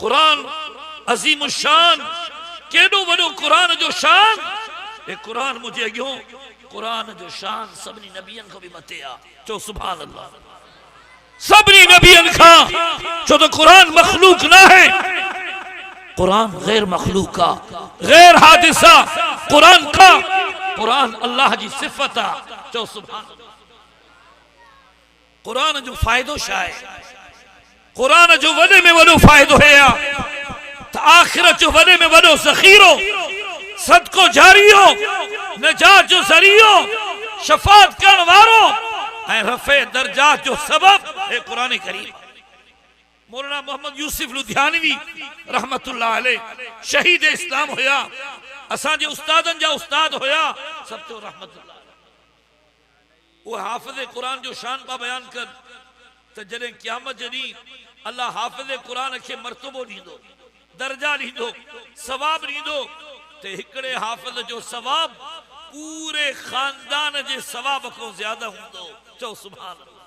कुरान अजीम शान, केडो वडो कुरान जो शान। ए कुरान मुझे अॻियों कुरान जो शान सभिनी नबियन को भी मथे आ। चो सुभान अल्लाह। सभिनी नबियन का चो तो कुरान मखलूक ना है, कुरान गैर मखलूक का, गैर हादिसा कुरान का। कुरान अल्लाह जी सिफत आ। चो सुभान अल्लाह। कुरान जो फायदो छा है? कुरान जो वॾे में वॾो फ़ाइदो है तो आखिरत जो वॾे में वॾो ज़ख़ीरो, सदको जारियो, नजात जो ज़रियो, शफात करण वारो ऐं रफ़े दर्जात जो सबब है कुरान करीम। मौलाना मोहम्मद यूसुफ लुधियानवी रहमतुल्लाह अलैह शहीद इस्लाम होया, असांजे उस्तादन जा उस्ताद होया, सब तो रहमतुल्लाह। वो हाफिज़ कुरान जो शान पा बयान कर तो जॾहिं क़यामत जे ॾींहुं अल्लाह हाफिज़ कुरान के मर्तबो ॾींदो, दर्जा ॾींदो, सवाब ॾींदो, ते हिकिड़े हाफिज़ जो सवाब पूरे खानदान जे सवाब को ज्यादा हूंदो। चओ सुभान अल्लाह।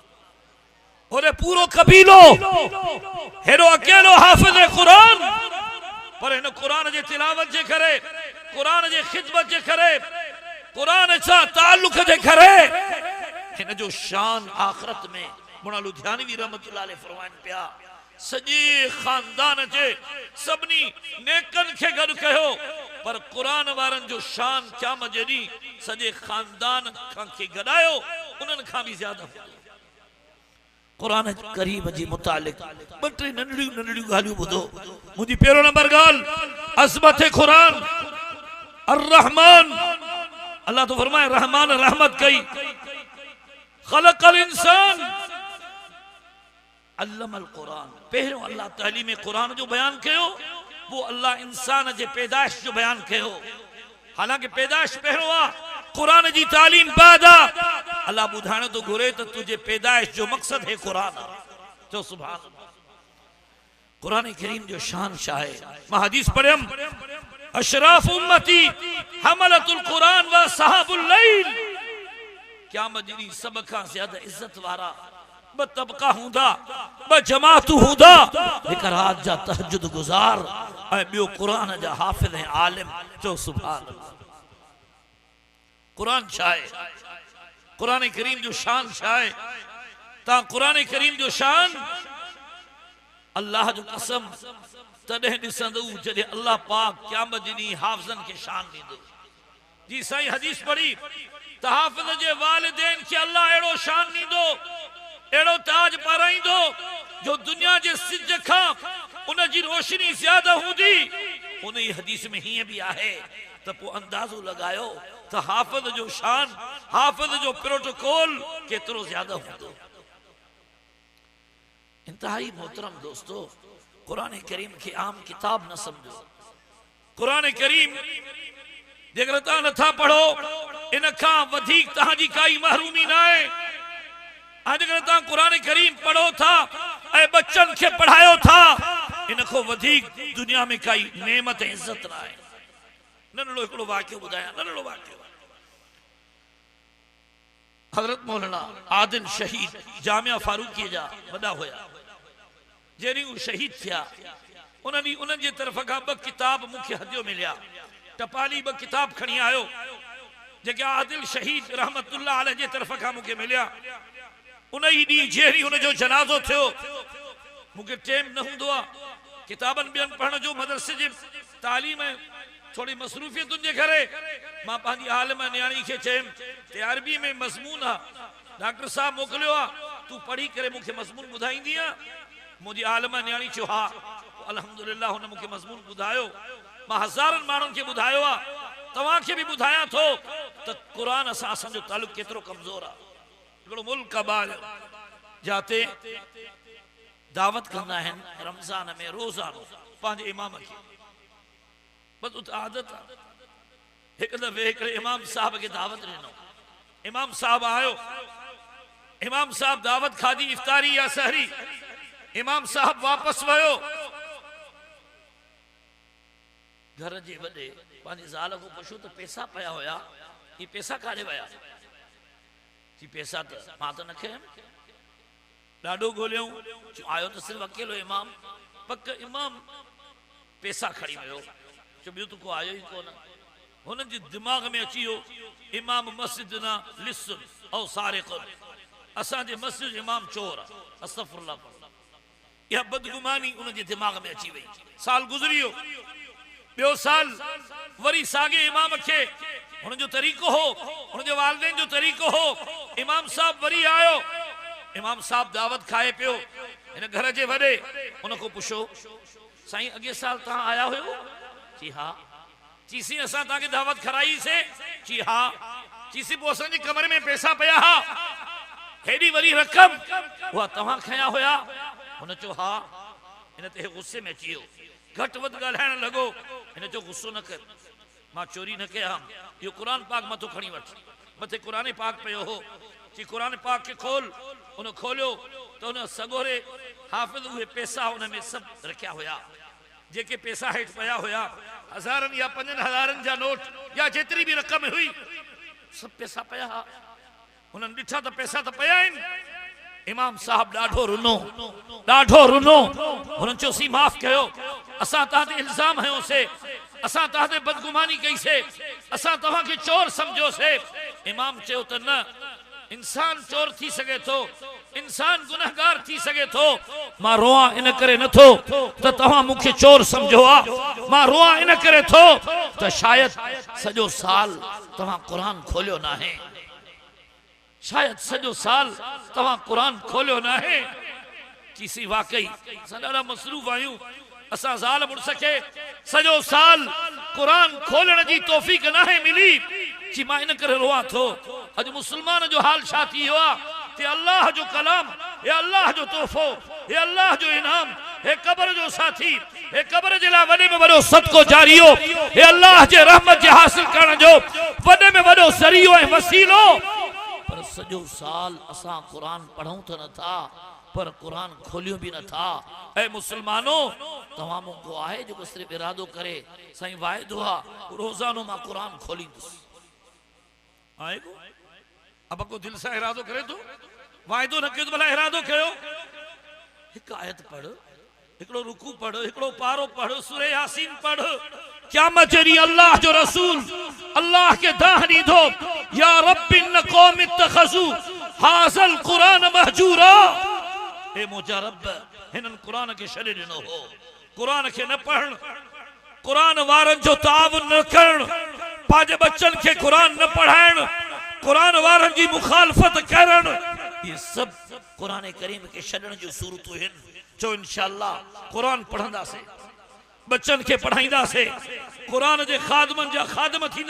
और पूरो कबीलो हेरो अकेलो हाफिज़ कुरान, पर इन कुरान जे तिलावत जे करे, कुरान जे खिदमत जे करे, कुरान सां ताल्लुक जे करे हिन जो शान आखिरत में मुना लुधियानवी रहमतुल्लाह अलैह फरमाइन पिया, सॼे खानदान जे सभिनी नेकन खे गॾु कयो, पर कुरान वारनि जो शान क़यामत जे ॾींहुं सॼे खानदान खां खे गॾायो, उन्हनि खां बि ज़्यादा। कुरान करीम जी मुतालिक ॿ टे नंढड़ियूं नंढड़ियूं ॻाल्हियूं ॿुधो। मुंहिंजी पहिरियों नंबर ॻाल्हि अज़मत कुरान अर रहमान। अल्लाह तो फरमाए रहमान रहमत कई, खलक़ल इंसान अल्लमल कुरान। पहिरियों अल्लाह तालीम कुरान जो बयान कयो, वो अल्लाह इंसान जे पैदाइश जो बयान कयो। हालांकि पैदाइश पहिरियों आ, कुरान जी तालीम बाद आ। अल्लाह ॿुधाइण तो घुरे तो तुझे पैदाइश जो मकसद है कुरान। चो सुभान अल्लाह। कुरान करीम जो शान छा है? मां हदीस पढ़ियम, अशराफ उम्मती हमलतुल कुरान व सहाबुल लैल। क़यामत जी सब खां ज्यादा इज्जत वारा ब तबका हूंदा, ब जमात हूंदा, हिक रात जा तहज्जुद गुजार ऐं ॿियो कुरान जा हाफिज़ ऐं आलिम। चो सुभान अल्लाह। कुरान छा है? कुरान करीम जो शान छा है? ता कुरान करीम जो शान अल्लाह जो कसम तॾहिं ॾिसंदो जॾहिं अल्लाह पाक क़यामत जे ॾींहुं हाफ़िज़न खे शान ॾींदो। जी साईं हदीस पढ़ी त हाफ़िज़ जे वालिदैन खे अल्लाह अहिड़ो शान ॾींदो, अहिड़ो ताज पाराईंदो जो दुनिया जे सिज खां उन जी रोशनी ज्यादा हूंदी। उन ई हदीस में हीअं बि आहे त पोइ अंदाज़ो लॻायो त हाफ़िज़ जो शान, हाफ़िज़ जो प्रोटोकॉल केतिरो ज्यादा हूंदो। इंतहाई मोहतरम दोस्तों, कुरान करीम के आम किताब न समझो। कुरान करीम जेकर तव्हां नथा पढ़ो, इन खां वधीक तव्हांजी काई महरूमी न आहे। अॼुकल्ह तव्हां कुरान करीम पढ़ो था ऐं बच्चन खे पढ़ायो था, इन खां वधीक दुनिया में काई नेमत ऐं इज्जत न आहे। नंढड़ो हिकिड़ो वाक़ियो ॿुधायां, नंढड़ो वाक़ियो। हज़रत मौलाना आदिल शहीद जामिया फारूकी जा वॾा हुया। जॾहिं हू शहीद थिया, उन्हनि जे तरफ़ खां ॿ किताब मूंखे हदियो मिलिया। टपाली ॿ किताब खणी आयो जेके आदिल शहीद रहमतुल्लाह अलैह जे तरफ़ खां मूंखे मिलिया। उन ई ॾींहुं जहिड़ी हुनजो जनाज़ो थियो, मूंखे टाइम न हूंदो आहे किताबनि ॿियनि पढ़ण जो, मदरसे जे तालीम थोड़ी मसरूफियतुनि जे करे मां पंहिंजी आलिम न्याणी खे चयुमि त अरबी में मज़मून आहे, डॉक्टर साहब मोकिलियो आहे, तूं पढ़ी करे मूंखे मज़मून ॿुधाईंदी आहे? मुंहिंजी आलिम न्याणी चयो हा। अल्हम्दुलिल्लाह हुन मूंखे मज़मून ॿुधायो। मां हज़ारनि माण्हुनि खे ॿुधायो आहे, तव्हांखे बि ॿुधायां थो त क़ुरान सां असांजो तालुक केतिरो कमज़ोर आहे। हिकिड़ो मुल्क आहे जाते दावत कंदा आहिनि रमज़ान में रोज़ानो पंहिंजे इमाम खे, बस उत आदत आहे। हिकु दफ़े हिकिड़े इमाम साहब खे दावत ॾिनो, इमाम साहब आयो, इमाम साहब दावत खाधी, इफ्तारी या सहरी। इमाम साहब वापस वियो, घर जे वॾे पंहिंजी ज़ाल को पुछो त पैसा पिया हुया, ही पैसा काॾे विया? जी पैसा त मां त न खयमि। ॾाढो ॻोल्हियऊं, आयो त सिर्फ़ु अकेलो इमाम। पक इमाम पैसा खड़ी वियो जो ॿियो त को आयो ई कोन हुननि जे दिमाग़ में अची वियो इमाम मस्जिद ना लिसन ऐं सारिक़ुन असांजे मस्जिद इमाम चोर आहे अस्तगफिरुल्लाह इहा बदगुमानी उन जे दिमाग़ में अची वई साल गुज़री वियो ॿियो साल वरी साॻे इमाम खे हुन जो तरीक़ो हो हुन जे वालिदैन जो तरीक़ो हो इमाम साहब वरी आयो इमाम साहब दावत खाए पियो हिन घर जे वॾे उन को पुछो साईं अॻे साल तव्हां आया हुयो जी हा चीसी असां तव्हांखे दावत खाराईसीं जी हा चीसी पोइ असांजे कमरे में पैसा पिया हा हेॾी वरी रक़म उहा तव्हां खया हुया हुन चयो हा हिन ते गुस्से में अची वियो घटि वधि ॻाल्हाइण लॻो हिन चयो गुस्सो न कर मां चोरी न कया इहो क़ुर पाक मथो खणी वठ मथे क़ुर पाक पियो हो जी क़ुर पाक खे खोल उन खोलियो त उन सगोरे हाफ़िज़ उहे पैसा उन में सभु रखिया हुया जेके पैसा हेठि पिया हुया हज़ारनि या 5,000 जा नोट या जेतिरी बि रक़म हुई सभु पैसा पिया उन्हनि ॾिठा त पैसा त पिया आहिनि इमाम साहब ॾाढो रुनो हुननि चयोसीं माफ़ कयो असां तव्हां ते इल्ज़ाम हयोसीं असां तव्हां ते बदगुमानी कईसीं असां तव्हांखे चोर सम्झोसीं इमाम चयो त न इंसान चोर थी सघे थो इंसान गुनहगार थी सघे थो मां रोआ इन करे नथो त तव्हां मूंखे चोर सम्झो आहे मां रोआ इन करे थो त शायद सॼो साल तव्हां क़ुर खोलियो न आहे शायद सॼो साल तव्हां क़ुर खोलियो न आहे चीसी वाकई असां ॾाढा मसरूफ़ आहियूं असां ज़ाल मुड़ुस खे सॼो साल क़ुर खोलण जी तौफ़ीक़ न आहे मिली जी मां इन करे रोआं थो अॼु मुस्लमान जो हाल छा थी वियो आहे ते अल्लाह जो कलाम हे अल्लाह जो तोहफ़ो हे अल्लाह जो इनाम हे क़ब्र जो साथी हे क़ब्र जे लाइ वॾे में वॾो सदको जारियो हे अल्लाह जे रहमत जे हासिल करण जो वॾे में वॾो ज़रियो ऐं वसीलो पर सॼो साल असां क़ुर पढ़ूं त नथा पर क़ुर खोलियो भी न था ऐ मुसलमानो तव्हां को आहे जो सिर्फ इरादो करे साईं वाइदो आहे रोज़ानो मां क़ुर खोलींदुसि आहे को अब को दिल से इरादो करे तो वाइदो न कयो भला इरादो कयो हिक आयत पढ़ हिकड़ो रुकू पढ़ हिकड़ो पारो पढ़ सूरह यासीन पढ़ क़यामत जरी अल्लाह जो रसूल अल्लाह के दाहनी दो या रब्बी इन कौम इत्तखज़ू हाज़ल क़ुरान महजूरा ए मुझा रब हिनन क़ुरान के छॾे ॾिनो हो क़ुरान के न पढ़ण क़ुरान वारन जो ताउन न करण पांजे बच्चन के क़ुरान न पढ़ाइण क़ुरान वारन जी मुखालफत करण ये सब क़ुरान करीम के छॾण जो सूरतूं आहिनि जो इंशाअल्लाह क़ुरान पढ़ंदासीं बच्चन के पढ़ाईंदासीं क़ुरान जे खादमन जा खादम थींदा